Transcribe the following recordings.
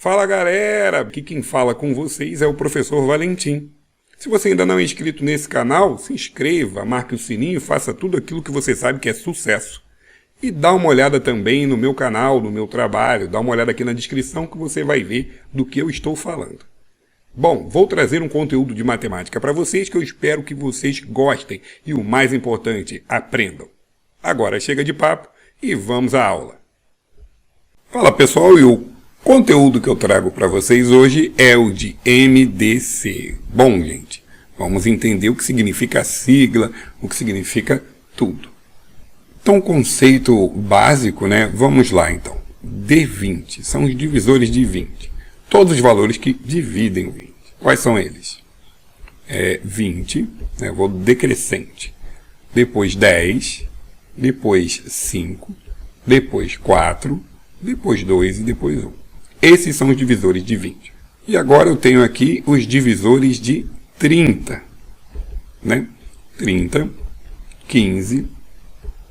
Fala galera, aqui quem fala com vocês é o professor Valentim. Se você ainda não é inscrito nesse canal, se inscreva, marque o sininho e faça tudo aquilo que você sabe que é sucesso. E dá uma olhada também no meu canal, no meu trabalho, dá uma olhada aqui na descrição que você vai ver do que eu estou falando. Bom, vou trazer um conteúdo de matemática para vocês que eu espero que vocês gostem e o mais importante, aprendam. Agora chega de papo e vamos à aula. Fala pessoal, e o conteúdo que eu trago para vocês hoje é o de MDC. Bom, gente, vamos entender o que significa a sigla, o que significa tudo. Então, o conceito básico, né? Vamos lá, então. D20 são os divisores de 20. Todos os valores que dividem o 20. Quais são eles? 20, né? Vou decrescente. Depois 10, depois 5, depois 4, depois 2 e depois 1. Esses são os divisores de 20. E agora eu tenho aqui os divisores de 30. Né? 30, 15,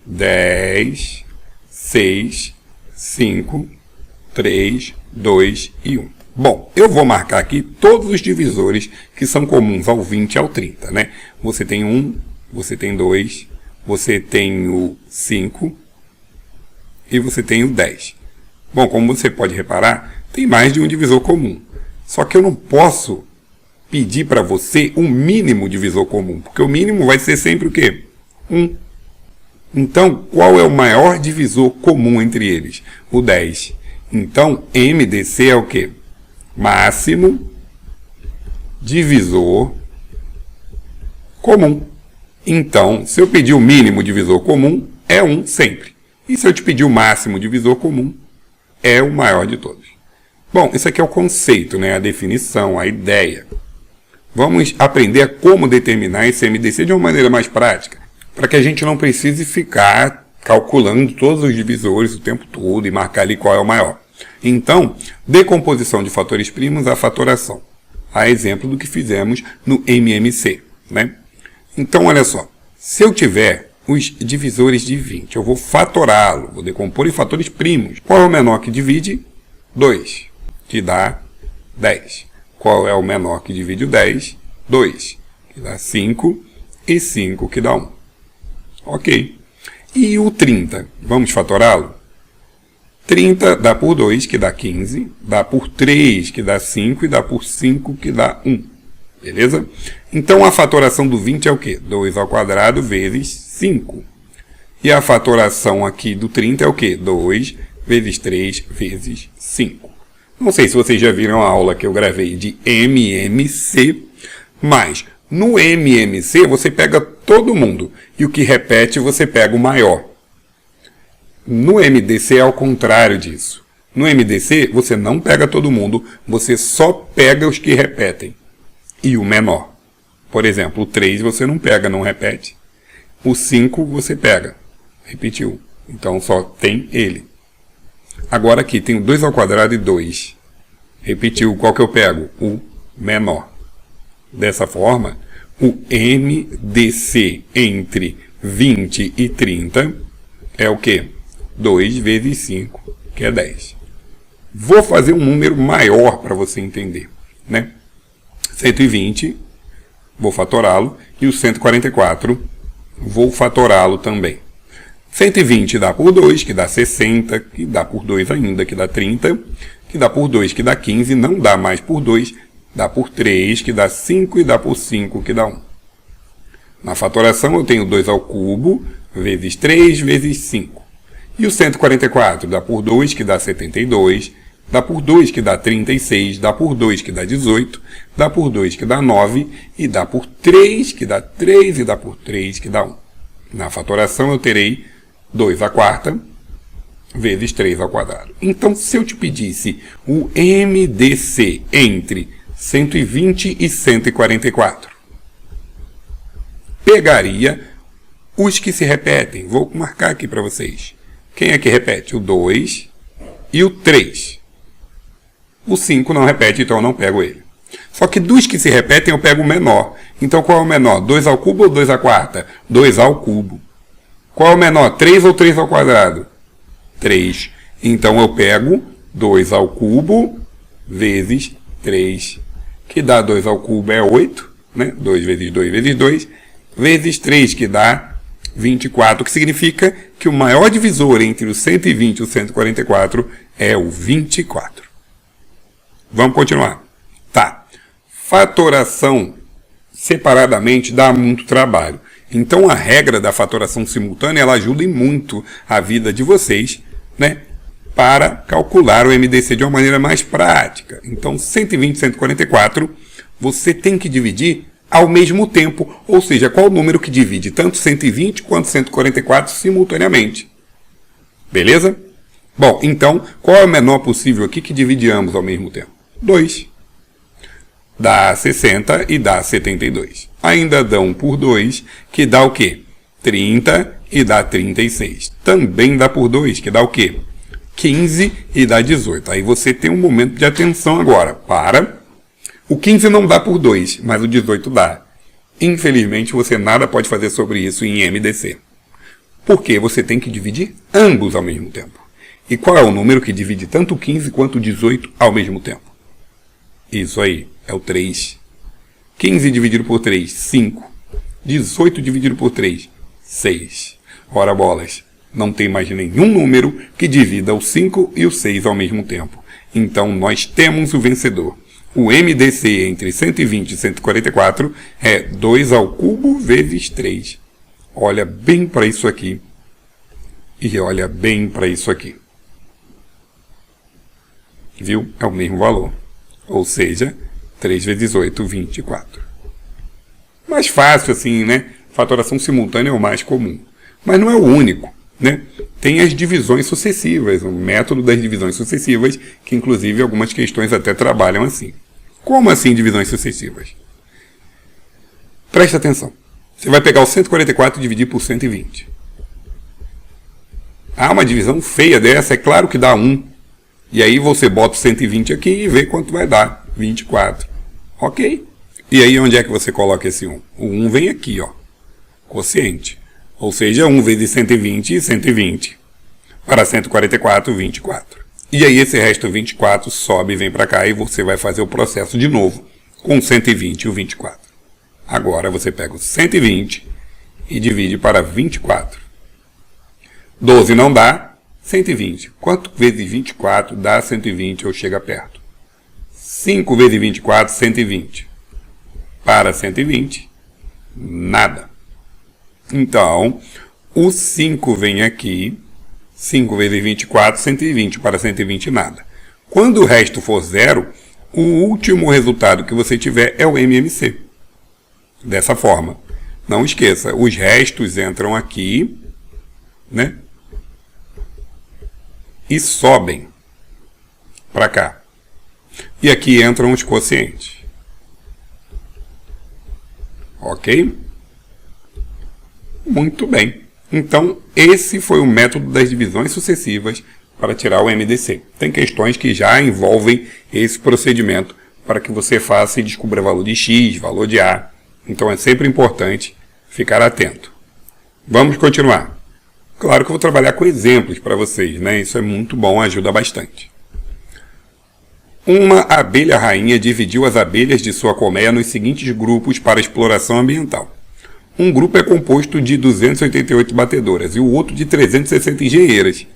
10, 6, 5, 3, 2 e 1. Bom, eu vou marcar aqui todos os divisores que são comuns ao 20 e ao 30. Né? Você tem 1, você tem 2, você tem o 5 e você tem o 10. Bom, como você pode reparar, tem mais de um divisor comum. Só que eu não posso pedir para você um mínimo divisor comum, porque o mínimo vai ser sempre o quê? 1. Então, qual é o maior divisor comum entre eles? O 10. Então, MDC é o quê? Máximo divisor comum. Então, se eu pedir o mínimo divisor comum, é 1 sempre. E se eu te pedir o máximo divisor comum, é o maior de todos. Bom, isso aqui é o conceito, né? A definição, a ideia. Vamos aprender a como determinar esse MDC de uma maneira mais prática, para que a gente não precise ficar calculando todos os divisores o tempo todo e marcar ali qual é o maior. Então, decomposição de fatores primos a fatoração. A exemplo do que fizemos no MMC, né? Então, olha só. Se eu tiver os divisores de 20, eu vou fatorá-lo, vou decompor em fatores primos. Qual é o menor que divide? 2, que dá 10. Qual é o menor que divide o 10? 2, que dá 5, e 5, que dá 1. Ok. E o 30, vamos fatorá-lo? 30 dá por 2, que dá 15, dá por 3, que dá 5, e dá por 5, que dá 1. Beleza? Então, a fatoração do 20 é o quê? 2 ao quadrado vezes 5. E a fatoração aqui do 30 é o quê? 2 vezes 3 vezes 5. Não sei se vocês já viram a aula que eu gravei de MMC, mas no MMC você pega todo mundo e o que repete você pega o maior. No MDC é ao contrário disso. No MDC você não pega todo mundo, você só pega os que repetem e o menor. Por exemplo, o 3 você não pega, não repete. O 5 você pega, repetiu. Então só tem ele. Agora aqui tem o 2 ao quadrado e 2. Repetiu, qual que eu pego? O menor. Dessa forma, o MDC entre 20 e 30 é o quê? 2 vezes 5, que é 10. Vou fazer um número maior para você entender, né? 120, vou fatorá-lo, e o 144, vou fatorá-lo também. 120 dá por 2, que dá 60, que dá por 2 ainda, que dá 30, que dá por 2, que dá 15, não dá mais por 2, dá por 3, que dá 5, e dá por 5, que dá 1. Na fatoração eu tenho 2 ao cubo, vezes 3, vezes 5. E o 144 dá por 2, que dá 72, dá por 2, que dá 36, dá por 2, que dá 18, dá por 2, que dá 9, e dá por 3, que dá 3, e dá por 3, que dá 1. Na fatoração eu terei 2 à quarta, vezes 3 ao quadrado. Então, se eu te pedisse o MDC entre 120 e 144, pegaria os que se repetem. Vou marcar aqui para vocês. Quem é que repete? O 2 e o 3. O 5 não repete, então eu não pego ele. Só que dos que se repetem eu pego o menor. Então qual é o menor? 2 ao cubo ou 2 à quarta? 2 ao cubo. Qual é o menor? 3 ou 3 ao quadrado? 3. Então eu pego 2 ao cubo vezes 3, que dá 2 ao cubo é 8, né? 2 vezes 2 vezes 2, vezes 3, que dá 24, que significa que o maior divisor entre o 120 e o 144 é o 24. Vamos continuar. Tá. Fatoração separadamente dá muito trabalho. Então a regra da fatoração simultânea ela ajuda muito a vida de vocês, né? Para calcular o MDC de uma maneira mais prática. Então 120 e 144 você tem que dividir ao mesmo tempo, ou seja, qual o número que divide tanto 120 quanto 144 simultaneamente. Beleza? Bom, então, qual é o menor possível aqui que divide ambos ao mesmo tempo? 2. Dá 60 e dá 72. Ainda dá 1 por 2, que dá o quê? 30 e dá 36. Também dá por 2, que dá o quê? 15 e dá 18. Aí você tem um momento de atenção agora. O 15 não dá por 2, mas o 18 dá. Infelizmente, você nada pode fazer sobre isso em MDC. Porque você tem que dividir ambos ao mesmo tempo. E qual é o número que divide tanto o 15 quanto o 18 ao mesmo tempo? Isso aí, é o 3. 15 dividido por 3, 5. 18 dividido por 3, 6. Ora bolas, não tem mais nenhum número que divida o 5 e o 6 ao mesmo tempo. Então, nós temos o vencedor. O MDC entre 120 e 144 é 2 ao cubo vezes 3. Olha bem para isso aqui. E olha bem para isso aqui. Viu? É o mesmo valor. Ou seja, 3 vezes 8, 24. Mais fácil assim, né? Fatoração simultânea é o mais comum. Mas não é o único, né? Tem as divisões sucessivas, o método das divisões sucessivas, que inclusive algumas questões até trabalham assim. Como assim divisões sucessivas? Presta atenção. Você vai pegar o 144 e dividir por 120. Ah, uma divisão feia dessa, é claro que dá 1. E aí você bota o 120 aqui e vê quanto vai dar. 24. Ok? E aí onde é que você coloca esse 1? O 1 vem aqui, ó. Quociente. Ou seja, 1 vezes 120, 120. Para 144, 24. E aí esse resto 24 sobe e vem para cá e você vai fazer o processo de novo. Com 120 e o 24. Agora você pega o 120 e divide para 24. 12 não dá, 120. Quanto vezes 24 dá 120 ou chega perto? 5 vezes 24, 120. Para 120, nada. Então, o 5 vem aqui, 5 vezes 24, 120. Para 120, nada. Quando o resto for zero, o último resultado que você tiver é o MMC. Dessa forma. Não esqueça, os restos entram aqui, né? E sobem para cá. E aqui entram os quocientes. Ok? Muito bem. Então, esse foi o método das divisões sucessivas para tirar o MDC. Tem questões que já envolvem esse procedimento para que você faça e descubra valor de X, valor de A. Então, é sempre importante ficar atento. Vamos continuar. Claro que eu vou trabalhar com exemplos para vocês, né? Isso é muito bom, ajuda bastante. Uma abelha rainha dividiu as abelhas de sua colmeia nos seguintes grupos para exploração ambiental. Um grupo é composto de 288 batedoras e o outro de 360 engenheiras.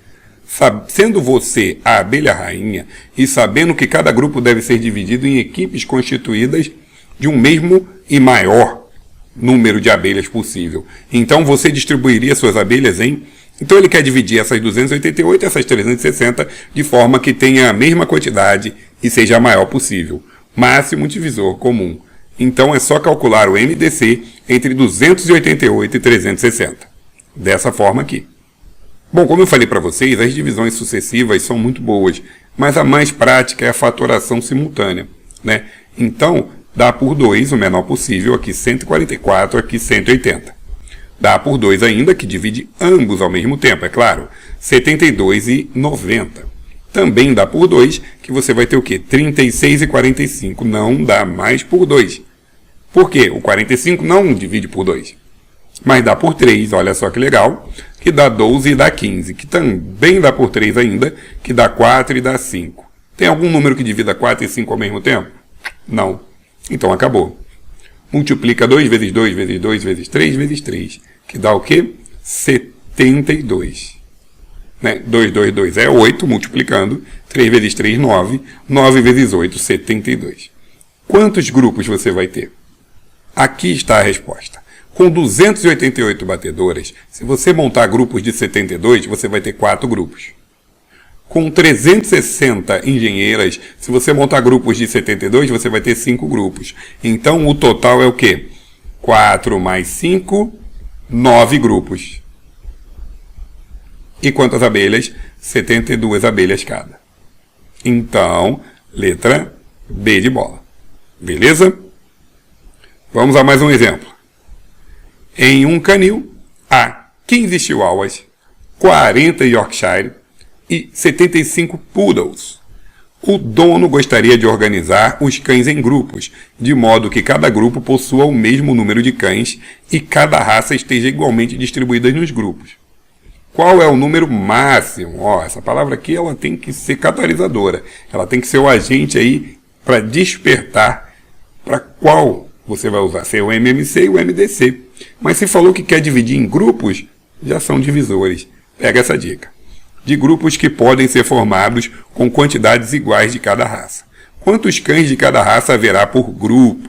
Sendo você a abelha rainha e sabendo que cada grupo deve ser dividido em equipes constituídas de um mesmo e maior número de abelhas possível. Então você distribuiria suas abelhas em... Então ele quer dividir essas 288 e essas 360 de forma que tenha a mesma quantidade e seja a maior possível. Máximo divisor comum. Então é só calcular o MDC entre 288 e 360. Dessa forma aqui. Bom, como eu falei para vocês, as divisões sucessivas são muito boas, mas a mais prática é a fatoração simultânea, né? Então, dá por 2 o menor possível, aqui 144, aqui 180. Dá por 2 ainda, que divide ambos ao mesmo tempo, é claro, 72 e 90. Também dá por 2, que você vai ter o quê? 36 e 45. Não dá mais por 2. Por quê? O 45 não divide por 2. Mas dá por 3, olha só que legal, que dá 12 e dá 15, que também dá por 3 ainda, que dá 4 e dá 5. Tem algum número que divida 4 e 5 ao mesmo tempo? Não. Então acabou. Multiplica 2 vezes 2 vezes 2 vezes 3 vezes 3, que dá o quê? 72. Né? 2, 2, 2 é 8, multiplicando. 3 vezes 3, 9. 9 vezes 8, 72. Quantos grupos você vai ter? Aqui está a resposta. Com 288 batedoras, se você montar grupos de 72, você vai ter 4 grupos. Com 360 engenheiras, se você montar grupos de 72, você vai ter 5 grupos. Então, o total é o quê? 4 mais 5, 9 grupos. E quantas abelhas? 72 abelhas cada. Então, letra B de bola. Beleza? Vamos a mais um exemplo. Em um canil, há 15 chihuahuas, 40 Yorkshire e 75 poodles. O dono gostaria de organizar os cães em grupos, de modo que cada grupo possua o mesmo número de cães e cada raça esteja igualmente distribuída nos grupos. Qual é o número máximo? Essa palavra aqui ela tem que ser catalisadora. Ela tem que ser o agente aí para despertar para qual você vai usar, se é o MMC e o MDC. Mas se falou que quer dividir em grupos, já são divisores. Pega essa dica. De grupos que podem ser formados com quantidades iguais de cada raça. Quantos cães de cada raça haverá por grupo?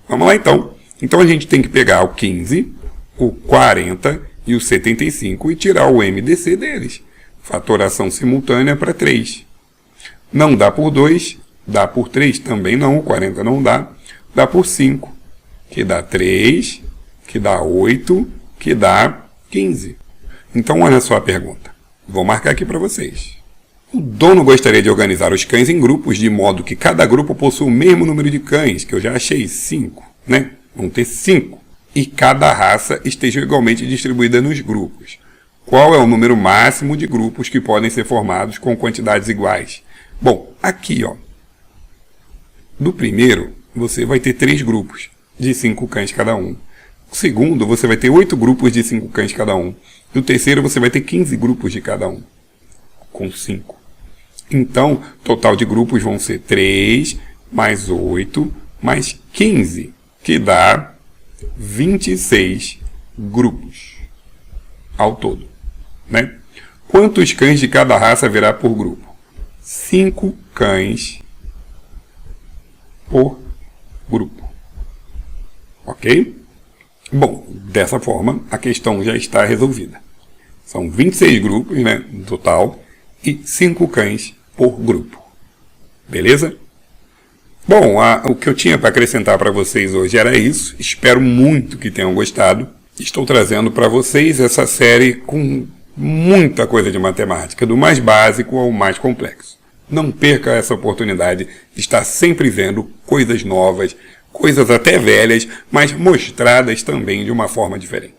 Vamos lá então. Então a gente tem que pegar o 15, o 40 e o 75 e tirar o MDC deles. Fatoração simultânea para 3. Não dá por 2, dá por 3 também não, o 40 não dá. Dá por 5, que dá 3, que dá 8, que dá 15. Então olha só a pergunta. Vou marcar aqui para vocês. O dono gostaria de organizar os cães em grupos, de modo que cada grupo possua o mesmo número de cães, que eu já achei 5, né? Vão ter 5. E cada raça esteja igualmente distribuída nos grupos. Qual é o número máximo de grupos que podem ser formados com quantidades iguais? Bom, aqui, ó. Do primeiro, você vai ter 3 grupos de 5 cães cada um. No segundo, você vai ter 8 grupos de 5 cães cada um. No terceiro, você vai ter 15 grupos de cada um, com 5. Então, total de grupos vão ser 3, mais 8, mais 15, que dá 26 grupos ao todo. Né? Quantos cães de cada raça haverá por grupo? 5 cães por grupo. Ok? Bom, dessa forma, a questão já está resolvida. São 26 grupos, né, no total, e 5 cães por grupo. Beleza? Bom, o que eu tinha para acrescentar para vocês hoje era isso. Espero muito que tenham gostado. Estou trazendo para vocês essa série com muita coisa de matemática, do mais básico ao mais complexo. Não perca essa oportunidade de estar sempre vendo coisas novas, coisas até velhas, mas mostradas também de uma forma diferente.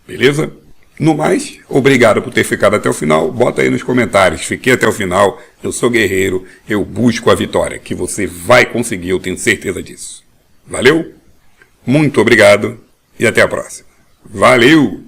Beleza? No mais, obrigado por ter ficado até o final. Bota aí nos comentários, fiquei até o final, eu sou guerreiro, eu busco a vitória, que você vai conseguir, eu tenho certeza disso. Valeu? Muito obrigado e até a próxima. Valeu!